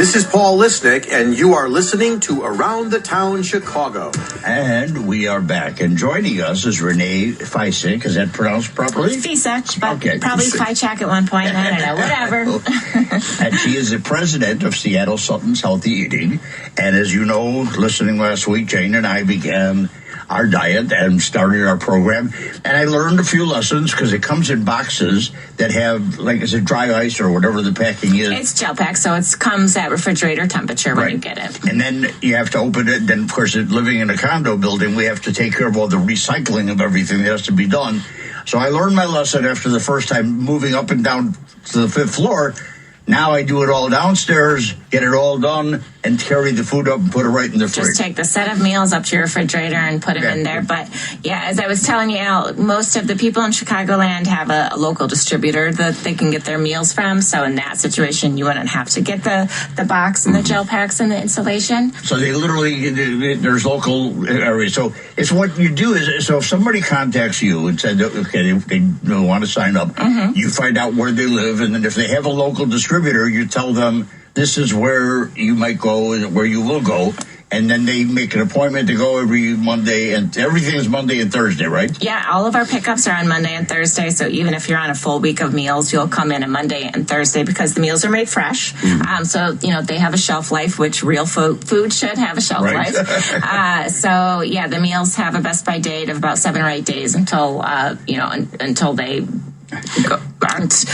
This is Paul Lisnick, and you are listening to Around the Town Chicago. And we are back. And joining us is Rene Fisek. Is that pronounced properly? Fisek, but okay. Probably Fisek at one point. I don't know, whatever. And she is the president of Seattle Sutton's Healthy Eating. And as you know, listening last week, Jane and I began our diet and started our program. And I learned a few lessons because it comes in boxes that have, like, is it dry ice or whatever the packing is? It's gel pack, so it comes at refrigerator temperature when you get it. And then you have to open it. Then, of course, living in a condo building, we have to take care of all the recycling of everything that has to be done. So I learned my lesson after the first time moving up and down to the 5th floor. Now I do it all downstairs, get it all done, and carry the food up and put it right in the fridge. Just take the set of meals up to your refrigerator and put them in there. But, yeah, as I was telling you, Al, most of the people in Chicagoland have a local distributor that they can get their meals from. So in that situation, you wouldn't have to get the box and the gel packs and the insulation. So they literally, there's local areas. So it's what you do is, so if somebody contacts you and said, okay, they want to sign up, you find out where they live, and then if they have a local distributor, you tell them this is where you might go and where you will go, and then they make an appointment to go every Monday, and everything is Monday and Thursday, right? Yeah, all of our pickups are on Monday and Thursday, so even if you're on a full week of meals, you'll come in on Monday and Thursday because the meals are made fresh. So, they have a shelf life, which real food should have a shelf life. So, yeah, the meals have a best by date of about 7 or 8 days until they aren't,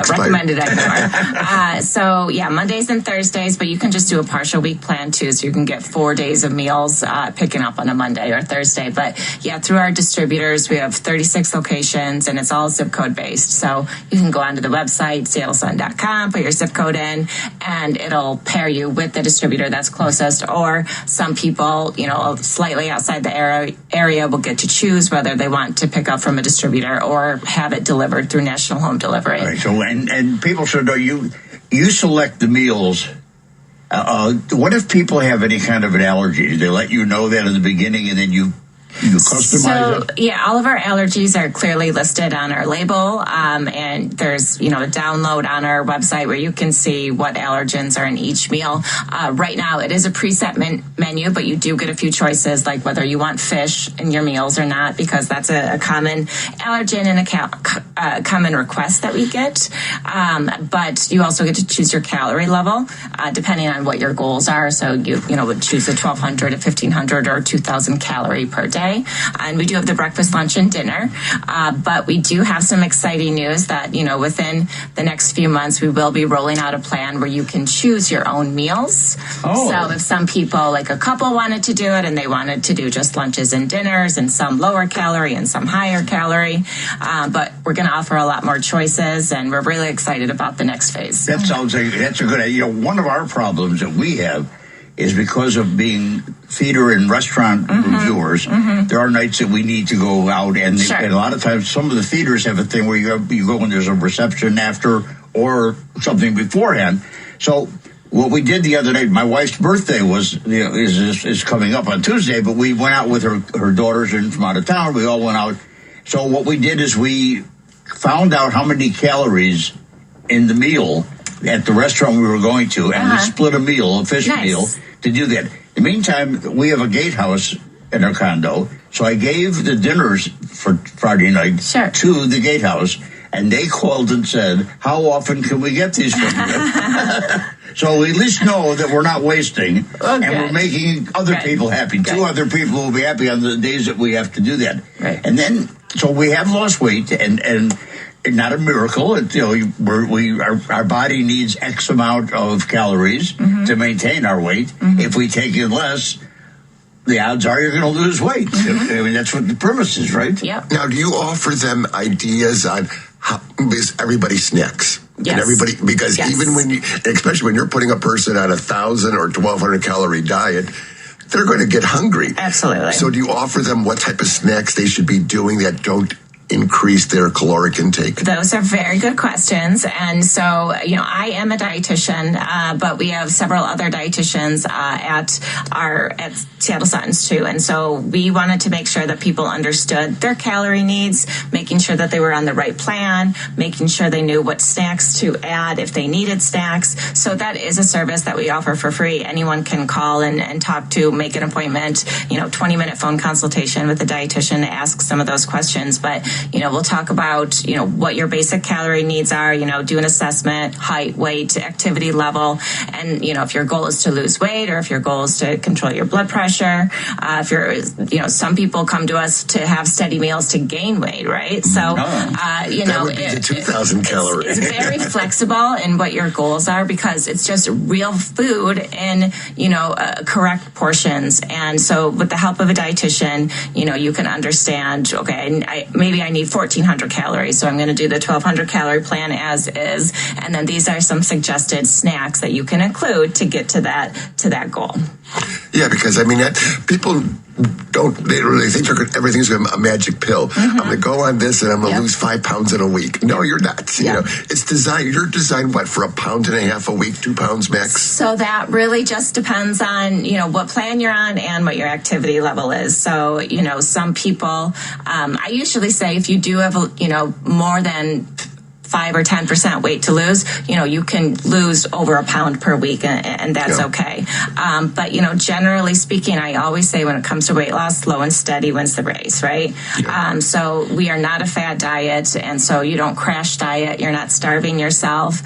recommended anymore. So, yeah, Mondays and Thursdays, but you can just do a partial week plan, too, so you can get 4 days of meals picking up on a Monday or Thursday. But, yeah, through our distributors, we have 36 locations, and it's all zip code based. So you can go onto the website, seattlesutton.com, put your zip code in, and it'll pair you with the distributor that's closest. Or some people, slightly outside the area will get to choose whether they want to pick up from a distributor or have it delivered through National Home Delivery. All right, so and people should know you select the meals. What if people have any kind of an allergy? Do they let you know that in the beginning, and then you customize it? Yeah, all of our allergies are clearly listed on our label, and there's a download on our website where you can see what allergens are in each meal. Right now, it is a preset menu, but you do get a few choices, like whether you want fish in your meals or not, because that's a common allergen and a common request that we get. But you also get to choose your calorie level, depending on what your goals are. So you would choose the 1,200, 1,500, or 2,000 calorie per day. And we do have the breakfast, lunch, and dinner. But we do have some exciting news that, within the next few months, we will be rolling out a plan where you can choose your own meals. Oh. So if some people, like a couple, wanted to do it and they wanted to do just lunches and dinners and some lower calorie and some higher calorie. But we're going to offer a lot more choices, and we're really excited about the next phase. That sounds like that's a good idea. One of our problems that we have is because of being theater and restaurant reviewers, there are nights that we need to go out, and a lot of times some of the theaters have a thing where you go and there's a reception after or something beforehand. So what we did the other night, my wife's birthday is coming up on Tuesday, but we went out with her daughters and from out of town. We all went out. So what we did is we found out how many calories in the meal at the restaurant we were going to, and we split a fish meal, to do that. In the meantime, we have a gatehouse in our condo, so I gave the dinners for Friday night to the gatehouse, and they called and said, how often can we get these from you? So we at least know that we're not wasting, and we're making other people happy. Good. 2 other people will be happy on the days that we have to do that. Right. And then, so we have lost weight, and not a miracle. Our body needs X amount of calories to maintain our weight. If we take in less, the odds are you're going to lose weight. I mean, that's what the premise is, right? Yep. Now, do you offer them ideas on how, because everybody snacks? Yes. And because even especially when you're putting a person on 1,000 or 1,200 calorie diet, they're going to get hungry. Absolutely. So do you offer them what type of snacks they should be doing that don't increase their caloric intake? Those are very good questions. And so, I am a dietitian, but we have several other dietitians at Seattle Suttons too. And so we wanted to make sure that people understood their calorie needs, making sure that they were on the right plan, making sure they knew what snacks to add if they needed snacks. So that is a service that we offer for free. Anyone can call and talk to, make an appointment, 20-minute phone consultation with a dietitian to ask some of those questions. But, we'll talk about, what your basic calorie needs are, do an assessment, height, weight, activity level. And, if your goal is to lose weight or if your goal is to control your blood pressure, if you're, some people come to us to have steady meals to gain weight, right? So, that would be the 2,000 calories. It's very flexible in what your goals are because it's just real food in, correct portions. And so with the help of a dietitian, you can understand, okay, maybe I need 1,400 calories. So I'm going to do the 1,200 calorie plan as is. And then these are some suggested snacks that you can include to get to that goal. Yeah, because people they really think everything's going to be a magic pill. I'm going to go on this and I'm going to lose 5 pounds in a week. No, you're not. It's designed. You're designed for 1.5 pounds a week, 2 pounds max. So that really just depends on what plan you're on and what your activity level is. So some people, I usually say if you do have more than 5 or 10% weight to lose, you can lose over 1 pound per week, and that's okay. But generally speaking, I always say when it comes to weight loss, slow and steady wins the race, right? So we are not a fad diet, and so you don't crash diet. You're not starving yourself.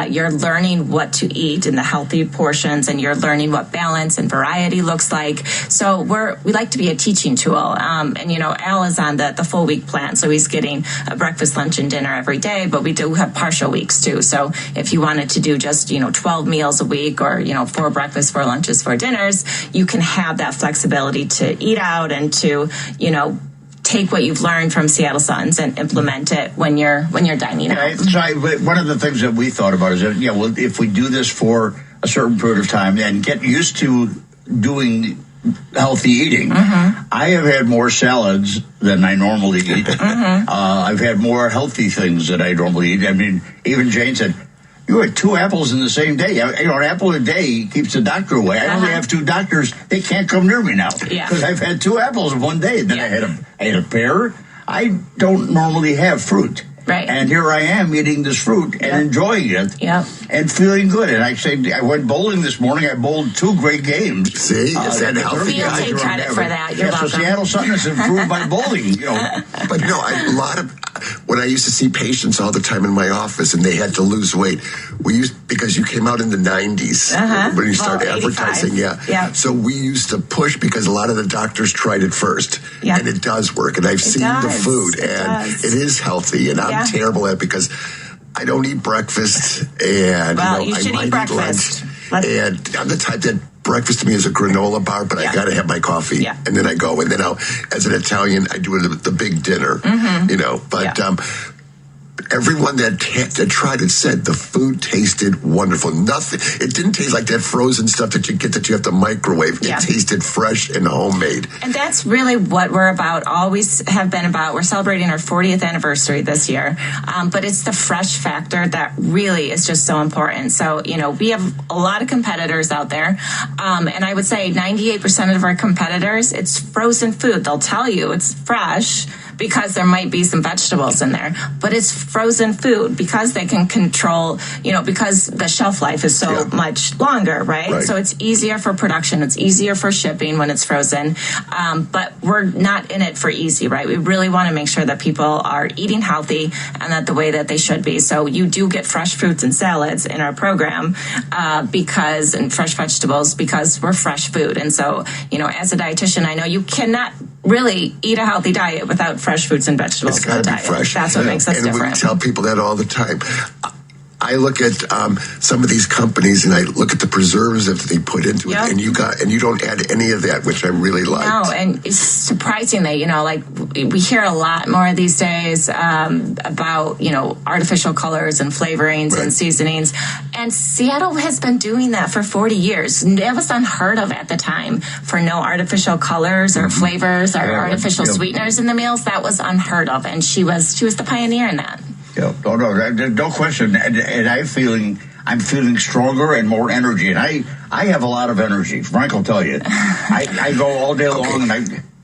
You're learning what to eat in the healthy portions, and you're learning what balance and variety looks like. So we like to be a teaching tool. And Al is on the full week plan, so he's getting a breakfast, lunch, and dinner every day. But we do have partial weeks too. So if you wanted to do just 12 meals a week or 4 breakfasts, 4 lunches, 4 dinners, you can have that flexibility to eat out and to take what you've learned from Seattle Suttons and implement it when you're dining out. But one of the things that we thought about is that if we do this for a certain period of time and get used to doing healthy eating. I have had more salads than I normally eat. I've had more healthy things than I normally eat. Even Jane said, you had 2 apples in the same day. An apple a day keeps the doctor away. I only have 2 doctors. They can't come near me now because I've had 2 apples in one day. Then I had a pear. I don't normally have fruit. Right. And here I am eating this fruit and enjoying it and feeling good. And I went bowling this morning. I bowled 2 great games. See? Is that healthy? You'll take credit for that. You're welcome. So Seattle Sutton has improved by bowling. But when I used to see patients all the time in my office and they had to lose weight, because you came out in the 90s when you started advertising. So we used to push because a lot of the doctors tried it first. And it does work. And I've seen the food and it is healthy. And I'm terrible at it because I don't eat breakfast and you should I might eat breakfast. eat lunch. And I'm the type that breakfast to me is a granola bar, but I got to have my coffee and then I go. And then as an Italian, I do the big dinner, But everyone that tried it said the food tasted wonderful. It didn't taste like that frozen stuff that you get that you have to microwave. It tasted fresh and homemade. And that's really what we're about, always have been about. We're celebrating our 40th anniversary this year, but it's the fresh factor that really is just so important. So, we have a lot of competitors out there, and I would say 98% of our competitors, it's frozen food. They'll tell you it's fresh because there might be some vegetables in there, but it's frozen food because they can control, because the shelf life is so much longer, right? So it's easier for production. It's easier for shipping when it's frozen. But we're not in it for easy, right? We really want to make sure that people are eating healthy and that the way that they should be. So you do get fresh fruits and salads in our program and fresh vegetables because we're fresh food. And so, as a dietitian, I know you cannot really eat a healthy diet without fresh fruits and vegetables. It's got to be fresh. That's what makes us different. And we tell people that all the time. I look at some of these companies and I look at the preservatives that they put into it, and you don't add any of that, which I really like. No, and it's surprisingly, we hear a lot more these days about artificial colors and flavorings and seasonings, and Seattle has been doing that for 40 years. It was unheard of at the time for no artificial colors or flavors or artificial sweeteners in the meals. That was unheard of, and she was the pioneer in that. No question. And I'm feeling I'm feeling stronger and more energy. And I have a lot of energy. Frank will tell you. I go all day long,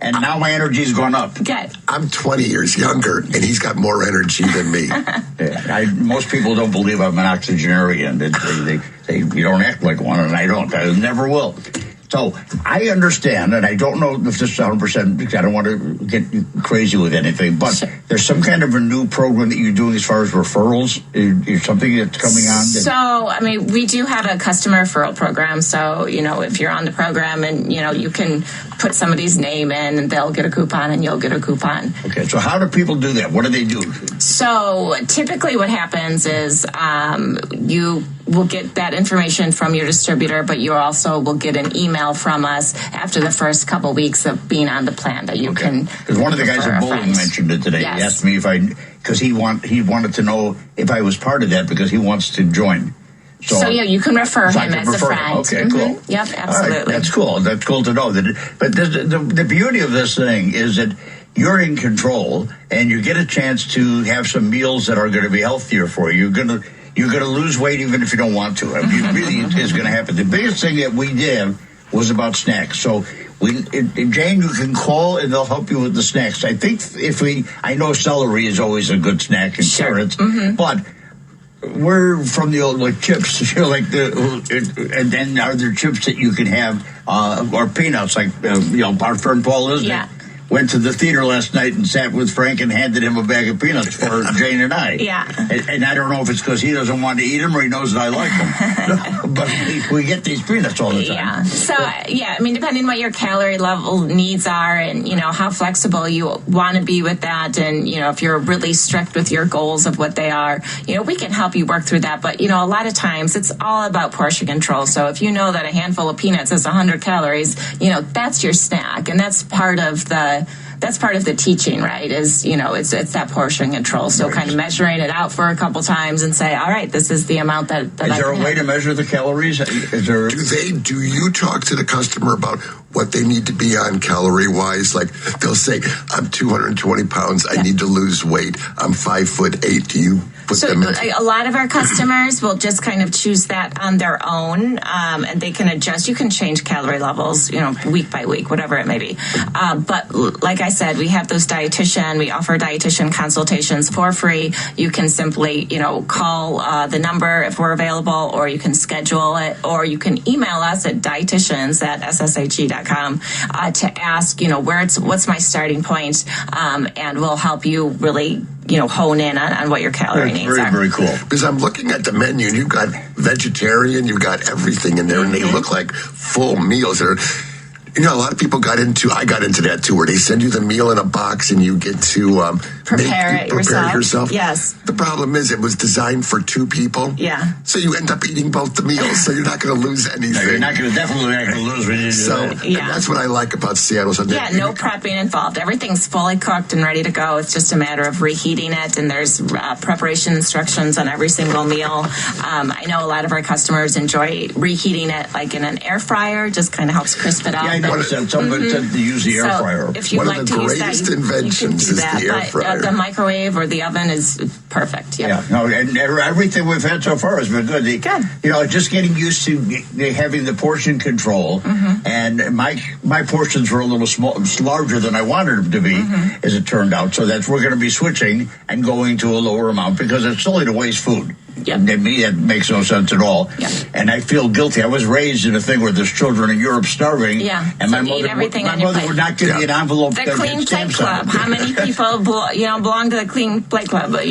and now my energy's gone up. Good. I'm 20 years younger, and he's got more energy than me. Most people don't believe I'm an octogenarian. They you don't act like one, and I don't. I never will. So I understand, and I don't know if this is 100%, because I don't want to get crazy with anything, but there's some kind of a new program that you're doing as far as referrals. Is something that's coming on? So, I mean, we do have a customer referral program. So, if you're on the program and, you can put somebody's name in and they'll get a coupon and you'll get a coupon. Okay, so how do people do that? What do they do? So typically what happens is you will get that information from your distributor, but you also will get an email from us after the first couple weeks of being on the plan that you can. Because one of the guys at Bowling mentioned it today. Yes. He asked me because he wanted to know if I was part of that because he wants to join. So you can refer him as a friend. Okay, cool. Yep, absolutely. Right, that's cool. That's cool to know. But the beauty of this thing is that you're in control, and you get a chance to have some meals that are going to be healthier for you. You're gonna lose weight even if you don't want to. I mean, it really is going to happen. The biggest thing that we did was about snacks. So Jane, you can call and they'll help you with the snacks. I think I know celery is always a good snack and carrots, but we're from the old chips, and then are there chips that you can have or peanuts like our friend Paul Lisnick went to the theater last night and sat with Frank and handed him a bag of peanuts for Jane and I. Yeah. And I don't know if it's because he doesn't want to eat them or he knows that I like them. But we get these peanuts all the time. Yeah. So, I mean, depending on what your calorie level needs are and, how flexible you want to be with that. And, if you're really strict with your goals of what they are, we can help you work through that. But, a lot of times it's all about portion control. So if you know that a handful of peanuts is 100 calories, that's your snack. And that's part of the teaching, right? Is, it's that portion control. So kind of measuring it out for a couple times and say, all right, this is the amount that is there a way to measure the calories? Do you talk to the customer about what they need to be on calorie wise? Like they'll say, I'm 220 pounds. I need to lose weight. I'm 5'8". Do you put them in? A lot of our customers will just kind of choose that on their own, and they can adjust. You can change calorie levels, week by week, whatever it may be. But like I said, we have those we offer dietitian consultations for free. You can simply, call the number if we're available, or you can schedule it, or you can email us at dietitians@sshg.com to ask, what's my starting point, and we'll help you really hone in on what your calorie needs are. Very, very cool. Because I'm looking at the menu, and you've got vegetarian, you've got everything in there, and they look like full meals. A lot of people I got into that too, where they send you the meal in a box and you get to prepare it yourself. Yes. The problem is it was designed for two people. Yeah. So you end up eating both the meals, so you're not going to lose anything. No, you're definitely not going to lose when you do that. And that's what I like about Seattle Sutton. Yeah, no prepping involved. Everything's fully cooked and ready to go. It's just a matter of reheating it, and there's preparation instructions on every single meal. I know a lot of our customers enjoy reheating it like in an air fryer. Just kind of helps crisp it up. Yeah, I noticed that someone said to use the air fryer. If you like to use that, greatest inventions is the air fryer. The microwave or the oven is perfect. Yep. Yeah, no, and everything we've had so far has been good. Good. Just getting used to having the portion control, and my portions were a little larger than I wanted them to be, as it turned out. So we're going to be switching and going to a lower amount because it's silly to waste food. Yep. To me, that makes no sense at all. Yep. And I feel guilty. I was raised in a thing where there's children in Europe starving. Yeah. And so my mother would not give me an envelope. The Clean Plate Club. How many people belong to the Clean Plate Club? But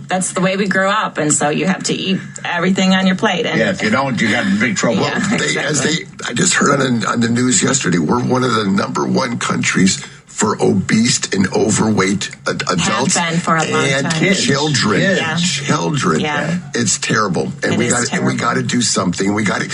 that's the way we grew up, and so you have to eat everything on your plate. And if you don't, you got in big trouble. Yeah, exactly. I just heard on the news yesterday, we're one of the #1 countries for obese and overweight adults for a long and time. children. Yeah. Children. Yeah. It's terrible, and we got to do something. We got to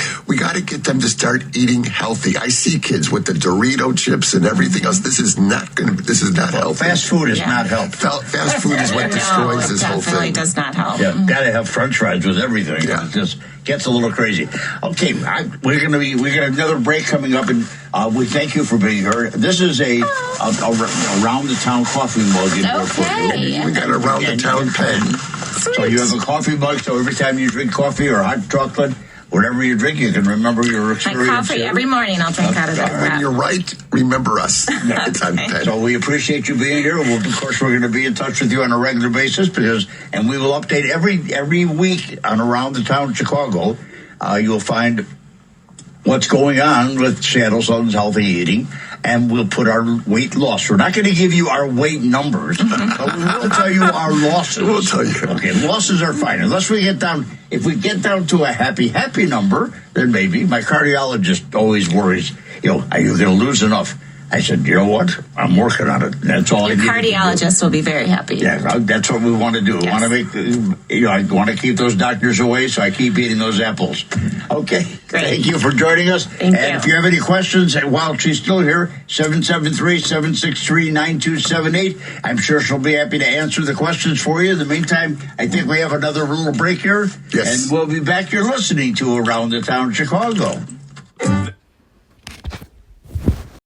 get them to start eating healthy. I see kids with the Dorito chips and everything else. This is not healthy. Fast food is not healthy. Fast food is what destroys this whole thing. Definitely does not help. Yeah, gotta have French fries with everything. Yeah. It just gets a little crazy. Okay, we got another break coming up, and we thank you for being here. This is a around the town coffee mug. Okay. We got a round the town pen. So you have a coffee mug, so every time you drink coffee or hot chocolate, whatever you drink, you can remember your experience. My coffee, every morning I'll drink out of that. When you're right, remember us. Okay. So we appreciate you being here. Well, of course, we're going to be in touch with you on a regular basis and we will update every week on Around the Town Chicago. You'll find what's going on with Seattle Sutton's healthy eating, and we'll put our weight loss. We're not going to give you our weight numbers, but we will tell you our losses. We'll tell you. Okay, losses are fine. Unless we get down, if we get down to a happy number, then maybe. My cardiologist always worries, are you going to lose enough? I said, you know what? I'm working on it. That's all Your cardiologist will be very happy. Yeah, that's what we want to do. Yes. I want to make, I want to keep those doctors away, so I keep eating those apples. Okay. Great. Thank you for joining us. Thank you. If you have any questions while she's still here, 773-763-9278. I'm sure she'll be happy to answer the questions for you. In the meantime, I think we have another little break here. Yes. And we'll be back. You're listening to Around the Town Chicago.